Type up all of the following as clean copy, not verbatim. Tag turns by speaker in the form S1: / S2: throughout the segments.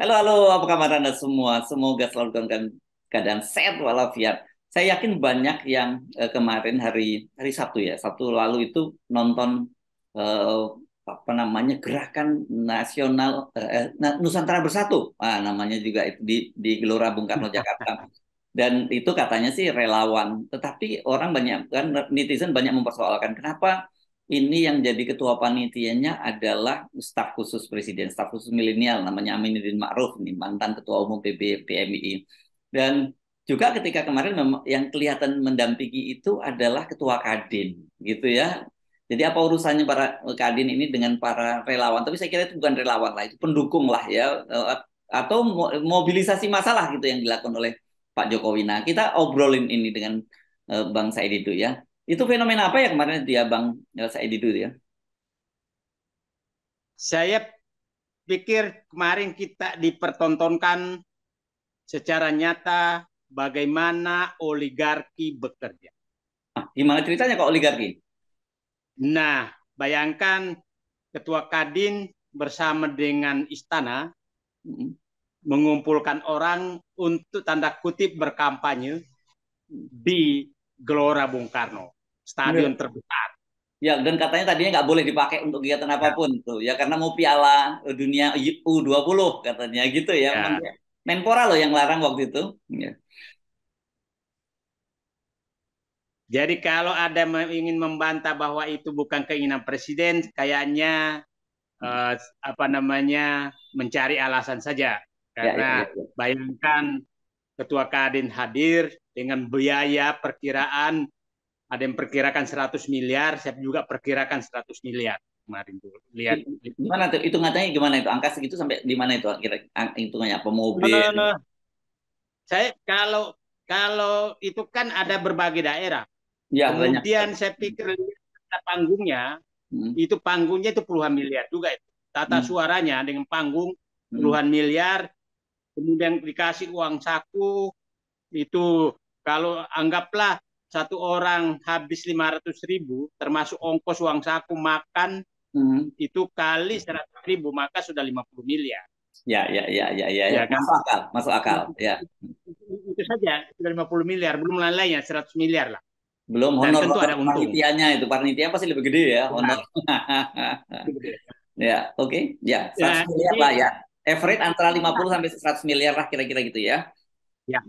S1: Halo, halo, apa kabar Anda semua? Semoga selalu dalam keadaan sehat walafiat. Saya yakin banyak yang kemarin hari hari Sabtu ya, Sabtu lalu itu nonton eh, apa namanya gerakan nasional Nusantara Bersatu. Namanya juga itu di Gelora Bung Karno Jakarta. Dan itu katanya sih relawan, tetapi orang banyak kan netizen banyak mempersoalkan kenapa ini yang jadi ketua panitianya adalah staf khusus presiden, staf khusus milenial namanya Aminuddin Ma'ruf, ini mantan ketua umum PMII. Dan juga ketika kemarin yang kelihatan mendampingi itu adalah ketua Kadin, gitu ya. Jadi apa urusannya para Kadin ini dengan para relawan? Tapi saya kira itu bukan relawan lah, itu pendukung lah ya, atau mobilisasi masalah gitu yang dilakukan oleh Pak Jokowi. Nah, kita obrolin ini dengan Bang Said itu ya. Itu fenomena apa ya kemarin dia Bang Said itu ya?
S2: Saya pikir kemarin kita dipertontonkan secara nyata bagaimana oligarki bekerja.
S1: Gimana ceritanya kok oligarki?
S2: Nah, bayangkan Ketua Kadin bersama dengan Istana
S1: Mm-mm.
S2: mengumpulkan orang untuk tanda kutip berkampanye di Gelora Bung Karno, stadion
S1: Iya.
S2: terbesar.
S1: Ya, dan katanya tadinya nggak boleh dipakai untuk kegiatan
S2: Ya,
S1: apapun tuh ya karena mau Piala Dunia U20 katanya gitu ya.
S2: ya.
S1: Menpora loh yang larang waktu itu. Ya.
S2: Jadi kalau ada ingin membantah bahwa itu bukan keinginan presiden, kayaknya apa namanya mencari alasan saja
S1: Ya, ya,
S2: karena
S1: ya, ya.
S2: bayangkan ketua Kadin hadir dengan biaya perkiraan ada yang perkirakan 100 miliar, saya juga perkirakan 100 miliar kemarin tuh lihat.
S1: Gimana tuh? Itu katanya gimana itu? Angka segitu sampai di mana itu kira hitungannya apa mobil?
S2: Uh, saya kalau kalau itu kan ada berbagai daerah.
S1: Ya, banyak sekali.
S2: Kemudian saya pikir lihat panggungnya
S1: Hmm.
S2: itu puluhan miliar juga itu. Tata
S1: Hmm.
S2: suaranya dengan panggung
S1: Hmm.
S2: puluhan miliar, kemudian dikasih uang saku itu kalau anggaplah satu orang habis 500.000 termasuk ongkos uang saku makan
S1: Hmm.
S2: itu kali 100.000 maka sudah 50 miliar.
S1: Ya, ya, ya, ya, ya, ya.
S2: Ya kan?
S1: Masuk akal, masuk akal. Ya.
S2: Itu saja sudah 50 miliar, belum lain-lainnya 100 miliar lah.
S1: Belum
S2: Dan
S1: honor
S2: tentu
S1: honor
S2: ada untung.
S1: panitianya itu. Panitia pasti lebih gede ya honor.
S2: Ya,
S1: Ya, oke. Ya, 100
S2: ya,
S1: miliar lah ya. Average antara
S2: jadi
S1: 50 sampai 100 miliar lah kira-kira gitu ya.
S2: ya,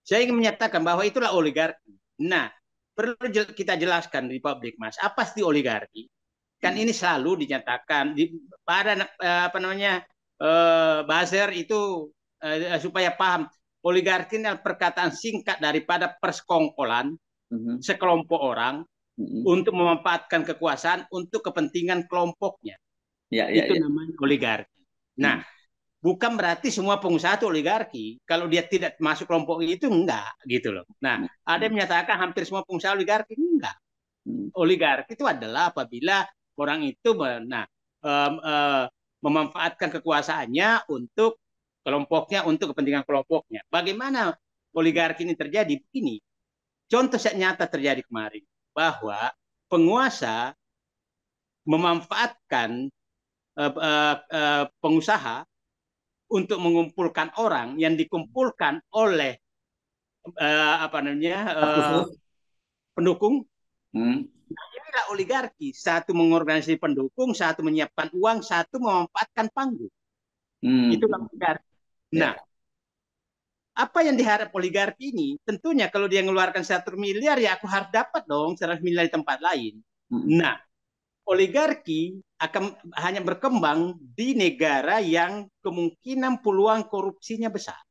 S2: saya ingin menyatakan bahwa itulah oligarki. Nah, perlu kita jelaskan di publik, Mas. Apa sih oligarki? Kan
S1: Hmm.
S2: ini selalu dinyatakan pada apa namanya buzzer itu supaya paham oligarki adalah perkataan singkat daripada persekongkolan
S1: Mhm.
S2: sekelompok orang
S1: Mhm.
S2: untuk memanfaatkan kekuasaan untuk kepentingan kelompoknya.
S1: Ya, ya,
S2: Itu
S1: ya.
S2: namanya oligarki. Nah,
S1: Mhm.
S2: bukan berarti semua pengusaha itu oligarki. Kalau dia tidak masuk kelompok itu enggak gitu loh. Nah, ada yang menyatakan hampir semua pengusaha oligarki enggak.
S1: Mhm.
S2: Oligarki itu adalah apabila orang itu nah, um, uh, memanfaatkan kekuasaannya untuk kelompoknya, untuk kepentingan kelompoknya. Bagaimana oligarki ini terjadi? Begini, contoh nyata terjadi kemarin bahwa penguasa memanfaatkan pengusaha untuk mengumpulkan orang yang dikumpulkan oleh apa namanya
S1: Khusus.
S2: pendukung.
S1: Hmm.
S2: Inilah oligarki, satu mengorganisasi pendukung, satu menyiapkan uang, satu memanfaatkan panggung.
S1: Hmm.
S2: Itulah oligarki. Nah,
S1: Ya.
S2: apa yang diharap oligarki ini? Tentunya kalau dia mengeluarkan 1 miliar, ya aku harus dapat dong 100 miliar di tempat lain.
S1: Hmm.
S2: Nah, oligarki akan hanya berkembang di negara yang kemungkinan peluang korupsinya besar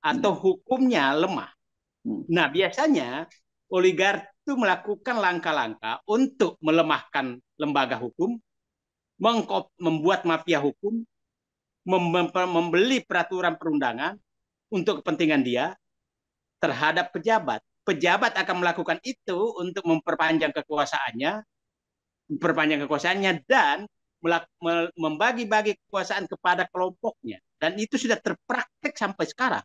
S1: Hmm.
S2: atau hukumnya lemah.
S1: Hmm.
S2: Nah, biasanya oligarki itu melakukan langkah-langkah untuk melemahkan lembaga hukum, membuat mafia hukum, membeli peraturan perundangan untuk kepentingan dia terhadap pejabat. Pejabat akan melakukan itu untuk memperpanjang kekuasaannya dan membagi-bagi kekuasaan kepada kelompoknya. Dan itu sudah terpraktek sampai sekarang.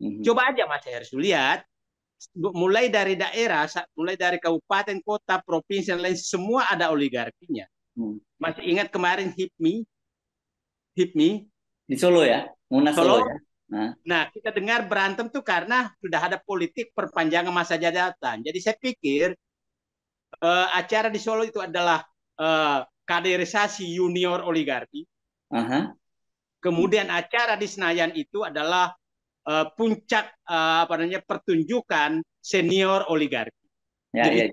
S1: Hmm.
S2: Coba aja Mas Hersu lihat, mulai dari daerah, mulai dari kabupaten, kota, provinsi, dan lain semua ada oligarkinya.
S1: Hmm.
S2: Masih ingat kemarin HIPMI, HIPMI
S1: Di Solo ya, Munas Solo ya.
S2: Solo.
S1: Nah,
S2: Nah, kita dengar berantem tuh karena sudah ada politik perpanjangan masa jabatan. Jadi saya pikir acara di Solo itu adalah kaderisasi junior oligarki.
S1: aha.
S2: Kemudian acara di Senayan itu adalah puncak apa namanya pertunjukan senior oligarki.
S1: Ya,
S2: Jadi
S1: ya.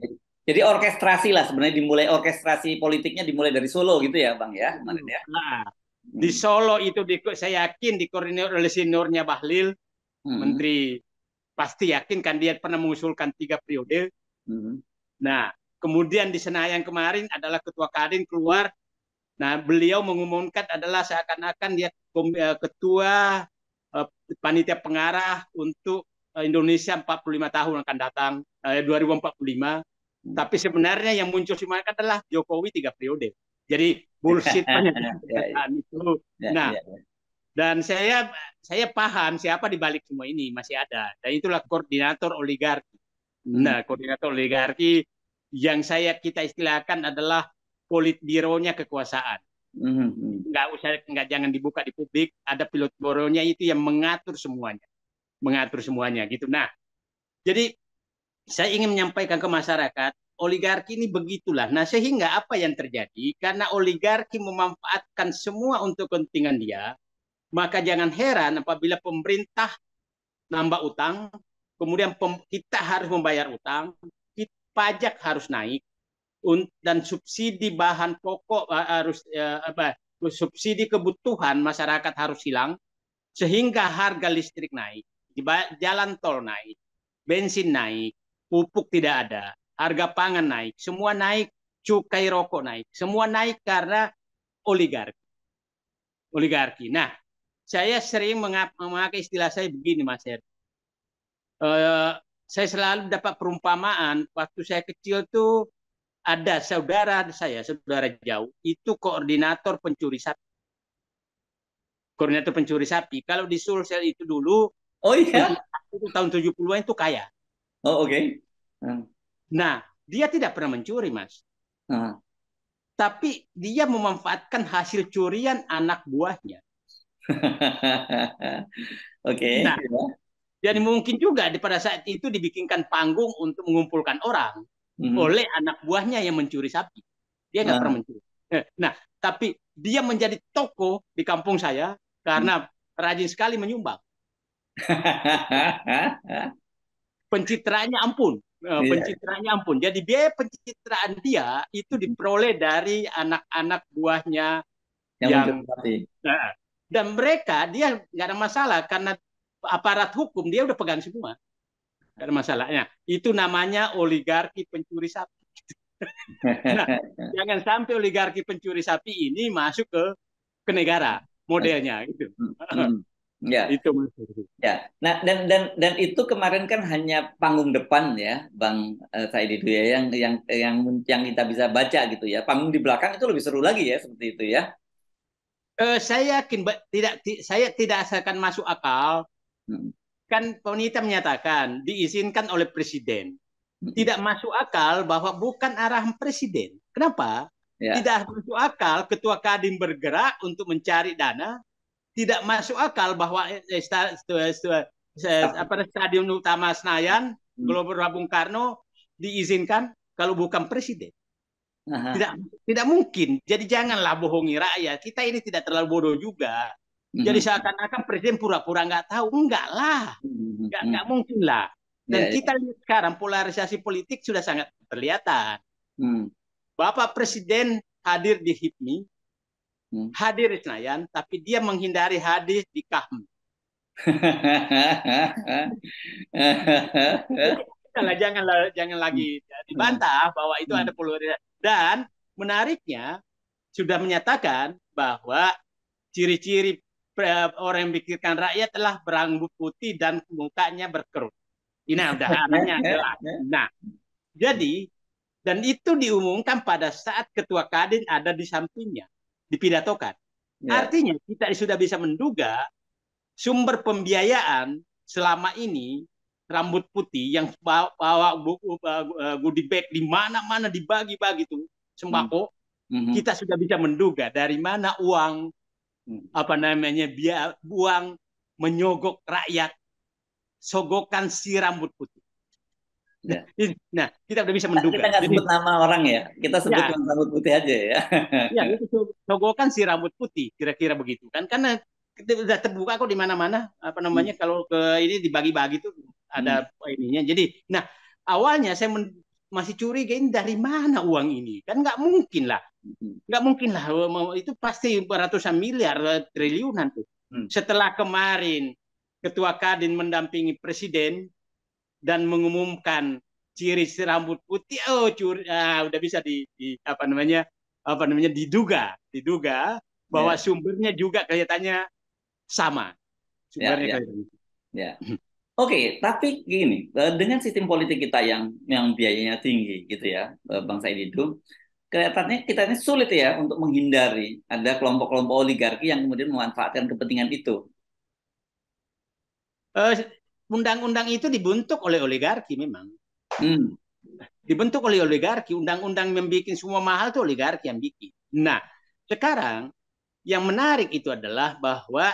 S1: Jadi orkestrasi lah sebenarnya, dimulai orkestrasi politiknya dimulai dari Solo gitu ya, Bang ya, kemarin ya.
S2: nah, di
S1: Hmm.
S2: Solo itu saya yakin dikoordinir oleh seniornya Bahlil,
S1: Hmm.
S2: menteri, pasti yakin kan dia pernah mengusulkan 3 periode.
S1: Hmm.
S2: Nah, kemudian di Senayan kemarin adalah ketua Kadin keluar. Nah, beliau mengumumkan adalah seakan-akan dia ketua eh, panitia pengarah untuk Indonesia 45 tahun akan datang 2045.
S1: Hmm.
S2: Tapi sebenarnya yang muncul semuanya adalah Jokowi 3 periode. Jadi bullshit banyak
S1: Ya, ya,
S2: pernyataan itu.
S1: ya,
S2: Nah,
S1: ya.
S2: dan saya paham siapa di balik semua ini masih ada. Dan itulah koordinator oligarki.
S1: Hmm.
S2: Nah, koordinator oligarki yang kita istilahkan adalah politbironya kekuasaan.
S1: Hmm. Hmm.
S2: Nggak jangan dibuka di publik. Ada pilot boronya itu yang mengatur semuanya gitu. Nah, jadi saya ingin menyampaikan ke masyarakat, oligarki ini begitulah. Nah, sehingga apa yang terjadi? Karena oligarki memanfaatkan semua untuk kepentingan dia, maka jangan heran apabila pemerintah nambah utang, kemudian kita harus membayar utang, pajak harus naik, dan subsidi bahan pokok harus subsidi kebutuhan masyarakat harus hilang, sehingga harga listrik naik, jalan tol naik, bensin naik, pupuk tidak ada, harga pangan naik, semua naik, cukai rokok naik, semua naik karena oligarki. Oligarki. Nah, saya sering memakai istilah saya begini, Mas Her. Eh, saya selalu dapat perumpamaan waktu saya kecil tuh ada saudara jauh, itu koordinator pencuri sapi. Kalau di Sulsel itu dulu,
S1: Oh
S2: pencuri
S1: iya.
S2: sapi itu tahun 70-an itu kaya.
S1: Oh oke. Hmm.
S2: Nah, dia tidak pernah mencuri, Mas.
S1: Ah.
S2: Tapi dia memanfaatkan hasil curian anak buahnya.
S1: Oke.
S2: Nah,
S1: Ya.
S2: jadi mungkin juga pada saat itu dibikinkan panggung untuk mengumpulkan orang
S1: Hmm.
S2: oleh anak buahnya yang mencuri sapi. Dia nggak pernah
S1: Ah.
S2: mencuri. Nah, tapi dia menjadi tokoh di kampung saya karena rajin sekali menyumbang. Pencitraannya ampun.
S1: Iya,
S2: Pencitraannya ampun. Jadi biaya pencitraan dia itu diperoleh dari anak-anak buahnya
S1: yang muncul
S2: yang
S1: pasti.
S2: nah, dan mereka dia nggak ada masalah karena aparat hukum dia udah pegang semua. Nggak ada masalahnya. Itu namanya oligarki pencuri sapi. Nah, jangan sampai oligarki pencuri sapi ini masuk ke negara modelnya gitu.
S1: Hmm. Hmm. Ya,
S2: Itu maksudnya.
S1: ya. Nah, dan itu kemarin kan hanya panggung depan ya, Bang Said itu ya, yang kita bisa baca gitu ya. Panggung di belakang itu lebih seru lagi ya, seperti itu ya.
S2: Saya yakin saya tidak akan masuk akal.
S1: Hmm.
S2: Kan pemerintah menyatakan diizinkan oleh presiden.
S1: Hmm.
S2: Tidak masuk akal bahwa bukan arahan presiden. Kenapa?
S1: Ya.
S2: Tidak masuk akal ketua Kadin bergerak untuk mencari dana. Tidak masuk akal bahwa stadion utama Senayan,
S1: Hmm.
S2: Gelora Bung Karno diizinkan kalau bukan presiden.
S1: Aha.
S2: Tidak tidak mungkin. Jadi janganlah bohongi rakyat. Kita ini tidak terlalu bodoh juga. Jadi
S1: Hmm.
S2: seakan-akan presiden pura-pura nggak tahu. Enggak lah.
S1: Hmm. Hmm.
S2: Nggak mungkin lah. Dan
S1: Ya, ya.
S2: kita lihat sekarang polarisasi politik sudah sangat terlihat.
S1: Hmm.
S2: Bapak Presiden hadir di HIPMI,
S1: Hmm.
S2: hadir di Senayan, tapi dia menghindari hadir di KAHMI. Jadi jangan lagi dibantah bahwa itu ada polarisasi. Dan menariknya sudah menyatakan bahwa ciri-ciri orang yang memikirkan rakyat telah berambut putih dan mukanya berkerut. Ini udah anaknya jelas. Nah, jadi dan itu diumumkan pada saat ketua Kadin ada di sampingnya, dipidatokan.
S1: Ya.
S2: Artinya kita sudah bisa menduga sumber pembiayaan selama ini rambut putih yang bawa buku goodie bag di mana-mana dibagi-bagi tuh
S1: Hmm.
S2: sembako,
S1: Hmm.
S2: kita sudah bisa menduga dari mana uang apa namanya, buang menyogok rakyat, sogokan si rambut putih.
S1: Ya.
S2: Nah, kita udah bisa
S1: Kita
S2: menduga.
S1: nggak
S2: Jadi
S1: sebut nama orang ya, kita sebut
S2: ya,
S1: cuma rambut putih aja ya.
S2: ya itu sogokan si rambut putih, kira-kira begitu kan? Karena kita udah terbuka kok di mana-mana, apa namanya, kalau ke ini dibagi-bagi tuh ada ininya. Jadi, nah awalnya saya masih curiga ini dari mana uang ini, kan nggak mungkin lah, itu pasti ratusan miliar, triliunan tuh. Setelah kemarin Ketua Kadin mendampingi Presiden dan mengumumkan ciri rambut putih, oh udah bisa apa namanya diduga bahwa
S1: Ya,
S2: sumbernya juga kelihatannya sama,
S1: ya,
S2: sumbernya
S1: ya,
S2: kelihatannya.
S1: ya. Oke, tapi gini, dengan sistem politik kita yang biayanya tinggi gitu ya, Bang Said itu, kelihatannya kita ini sulit ya untuk menghindari ada kelompok-kelompok oligarki yang kemudian memanfaatkan kepentingan itu.
S2: Undang-undang itu dibentuk oleh oligarki memang.
S1: Hmm.
S2: Dibentuk oleh oligarki, undang-undang yang bikin semua mahal itu oligarki yang bikin. Nah, sekarang yang menarik itu adalah bahwa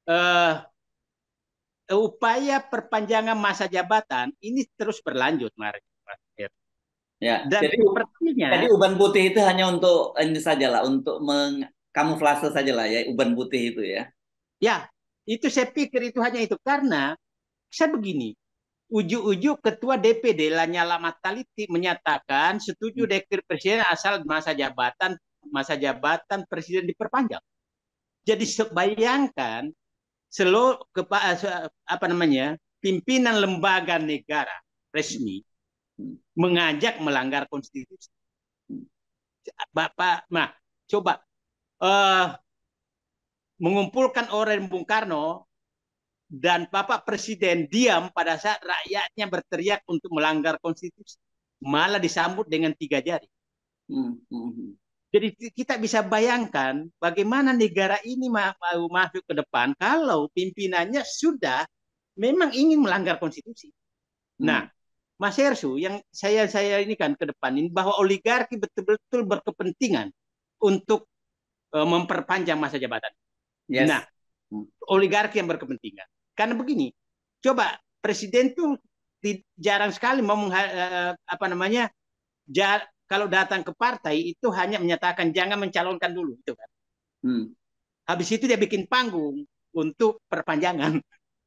S2: eh, upaya perpanjangan masa jabatan ini terus berlanjut, Mas.
S1: Ya,
S2: Dan
S1: jadi
S2: sepertinya,
S1: uban putih itu hanya untuk ini saja lah, untuk mengkamuflase saja lah ya, uban putih itu ya.
S2: ya, itu saya pikir itu hanya itu. Karena saya begini, ujuk-ujuk Ketua DPD Lanyala Mataliti menyatakan setuju dekret presiden asal masa jabatan presiden diperpanjang. Jadi bayangkan seluruh apa namanya, pimpinan lembaga negara resmi mengajak melanggar konstitusi. Bapak, nah coba uh, mengumpulkan orang Bung Karno dan Bapak Presiden diam pada saat rakyatnya berteriak untuk melanggar konstitusi, malah disambut dengan 3 jari. Jadi kita bisa bayangkan bagaimana negara ini mau masuk ke depan kalau pimpinannya sudah memang ingin melanggar konstitusi. Nah, Mas Hersu, yang saya ini kan ke depan ini bahwa oligarki betul-betul berkepentingan untuk memperpanjang masa jabatan. Nah,
S1: Yes.
S2: oligarki yang berkepentingan. Karena begini, coba presiden tuh jarang sekali mau apa namanya, kalau datang ke partai itu hanya menyatakan jangan mencalonkan dulu, itu kan. Habis itu dia bikin panggung untuk perpanjangan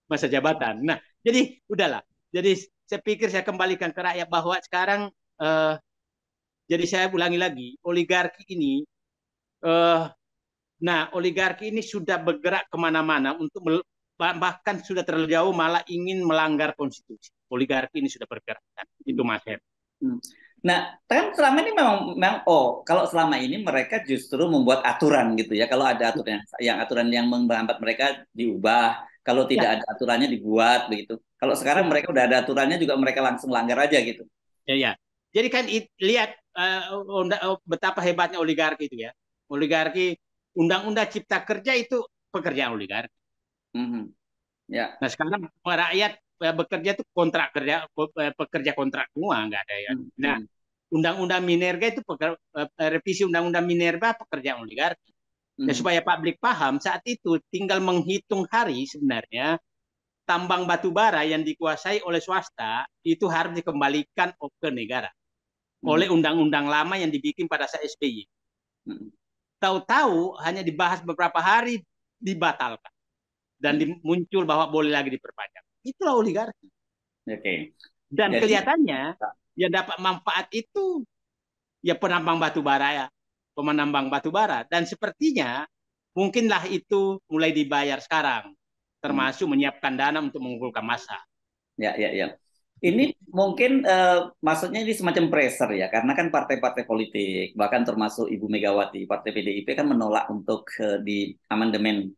S2: masa jabatan. Nah, jadi udahlah. Jadi saya pikir saya kembalikan ke rakyat bahwa sekarang jadi saya ulangi lagi, eh, oligarki ini sudah bergerak kemana-mana untuk bahkan sudah terlalu jauh malah ingin melanggar konstitusi. Oligarki ini sudah bergerak. Itu Mas Her.
S1: Nah, kan selama ini memang kalau selama ini mereka justru membuat aturan gitu ya. Kalau ada aturan yang menghambat mereka diubah, kalau
S2: Ya,
S1: tidak ada aturannya dibuat begitu. Kalau sekarang
S2: ya,
S1: mereka udah ada aturannya juga mereka langsung langgar aja gitu.
S2: ya, ya. Jadi kan lihat betapa hebatnya oligarki itu ya. Oligarki, undang-undang cipta kerja itu pekerjaan oligarki.
S1: Ya.
S2: Nah sekarang rakyat bekerja itu kontrak kerja, pekerja kontrak semua, nggak ada ya. Nah, undang-undang Minerba itu revisi undang-undang Minerba pekerjaan oligarki. Nah, supaya publik paham, saat itu tinggal menghitung hari sebenarnya tambang batu bara yang dikuasai oleh swasta itu harus dikembalikan ke negara oleh undang-undang lama yang dibikin pada saat SBY. Tahu-tahu hanya dibahas beberapa hari dibatalkan dan muncul bahwa boleh lagi diperpanjang. Itulah oligarki.
S1: Oke.
S2: Dan
S1: Jadi
S2: kelihatannya yang dapat manfaat itu ya penambang batu bara ya, pemenambang batu bara. Dan sepertinya mungkinlah itu mulai dibayar sekarang, termasuk menyiapkan dana untuk mengumpulkan massa.
S1: ya, ya, ya. Ini mungkin maksudnya ini semacam pressure ya, karena kan partai-partai politik, bahkan termasuk Ibu Megawati, Partai PDIP kan menolak untuk di amandemen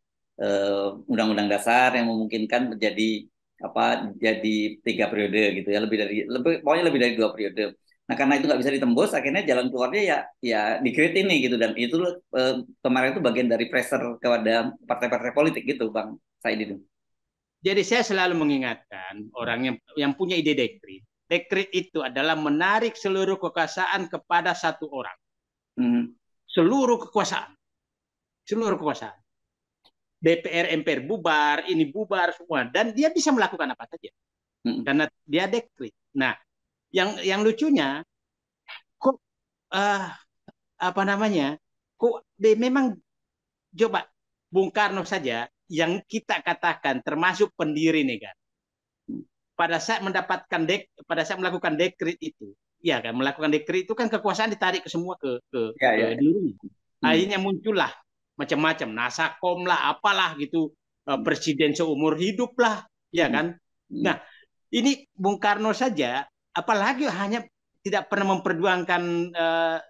S1: Undang-Undang Dasar yang memungkinkan jadi 3 periode gitu ya, pokoknya lebih dari 2 periode. Nah karena itu nggak bisa ditembus, akhirnya jalan keluarnya ya decrete ini gitu, dan itu kemarin itu bagian dari pressure kepada partai-partai politik gitu, Bang Said itu.
S2: Jadi saya selalu mengingatkan orang yang punya ide dekrit. Dekrit itu adalah menarik seluruh kekuasaan kepada satu orang. Seluruh kekuasaan. seluruh kekuasaan. DPR, MPR bubar, ini bubar semua, dan dia bisa melakukan apa saja karena dia dekret. Nah, yang lucunya kok apa namanya? Kok memang coba Bung Karno saja yang kita katakan termasuk pendiri negara. Pada saat melakukan dekret itu, ya kan, melakukan dekret itu kan kekuasaan ditarik ke semua ke diri. Akhirnya muncullah macam-macam, Nasakom lah, apalah gitu, presiden seumur hidup lah, ya kan. Nah, ini Bung Karno saja, apalagi hanya tidak pernah memperjuangkan,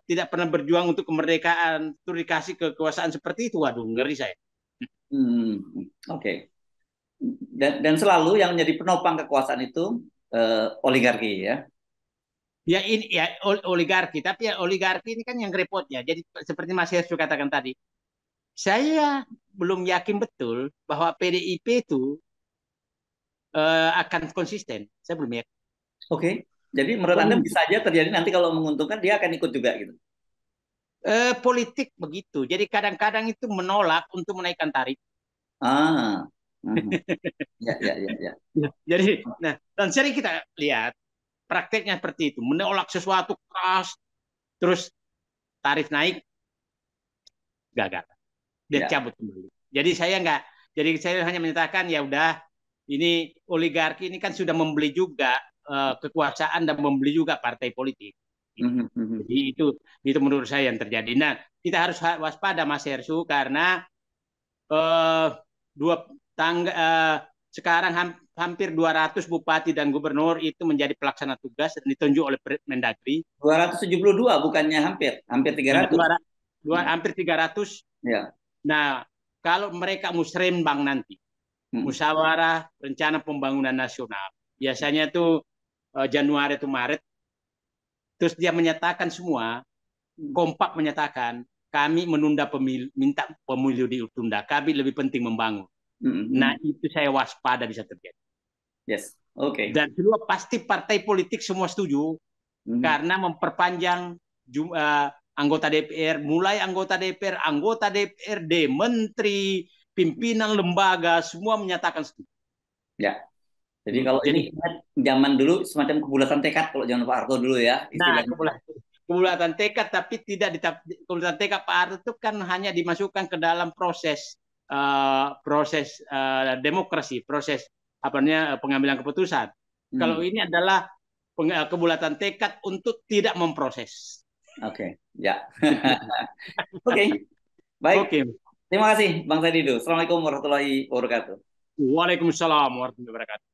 S2: tidak pernah berjuang untuk kemerdekaan, itu dikasih kekuasaan seperti itu, waduh, ngeri saya.
S1: Oke. Dan selalu yang menjadi penopang kekuasaan itu oligarki ya.
S2: Ya ini ya oligarki, tapi ya oligarki ini kan yang repotnya. Jadi seperti Mas Hersу katakan tadi, saya belum yakin betul bahwa PDIP itu akan konsisten. Saya belum yakin.
S1: Oke. Jadi menurut Anda bisa aja terjadi nanti kalau menguntungkan dia akan ikut juga gitu.
S2: Politik begitu. Jadi kadang-kadang itu menolak untuk menaikkan tarif.
S1: Ya.
S2: Jadi, nah, dan sering kita lihat prakteknya seperti itu, menolak sesuatu keras, terus tarif naik, gagal, dia cabut kembali. Jadi saya hanya menyatakan ya udah, ini oligarki ini kan sudah membeli juga kekuasaan dan membeli juga partai politik. Jadi itu menurut saya yang terjadi. Nah, kita harus waspada Mas Hersu karena sekarang hampir 200 bupati dan gubernur itu menjadi pelaksana tugas dan ditunjuk oleh Mendagri.
S1: 272 bukannya hampir 300.
S2: Hampir 300.
S1: Ya.
S2: Nah, kalau mereka musrembang nanti, musyawarah rencana pembangunan nasional, biasanya itu Januari atau Maret, terus dia menyatakan semua, kompak menyatakan, kami menunda pemilu, minta pemilu ditunda, kami lebih penting membangun. Nah, itu saya waspada bisa terjadi.
S1: Yes, oke.
S2: Dan kedua, pasti partai politik semua setuju karena memperpanjang anggota DPR, mulai anggota DPRD, menteri, pimpinan lembaga, semua menyatakan setuju.
S1: Ya. Jadi kalau ini zaman dulu semacam kebulatan tekad kalau zaman Pak Harto dulu ya.
S2: Nah, kebulatan tekad, tapi tidak kebulatan tekad Pak Harto itu kan hanya dimasukkan ke dalam proses demokrasi, proses pengambilan keputusan. Kalau ini adalah kebulatan tekad untuk tidak memproses.
S1: Oke, ya. Oke, baik. Terima kasih Bang Saidido. Assalamualaikum warahmatullahi wabarakatuh.
S2: Waalaikumsalam warahmatullahi wabarakatuh.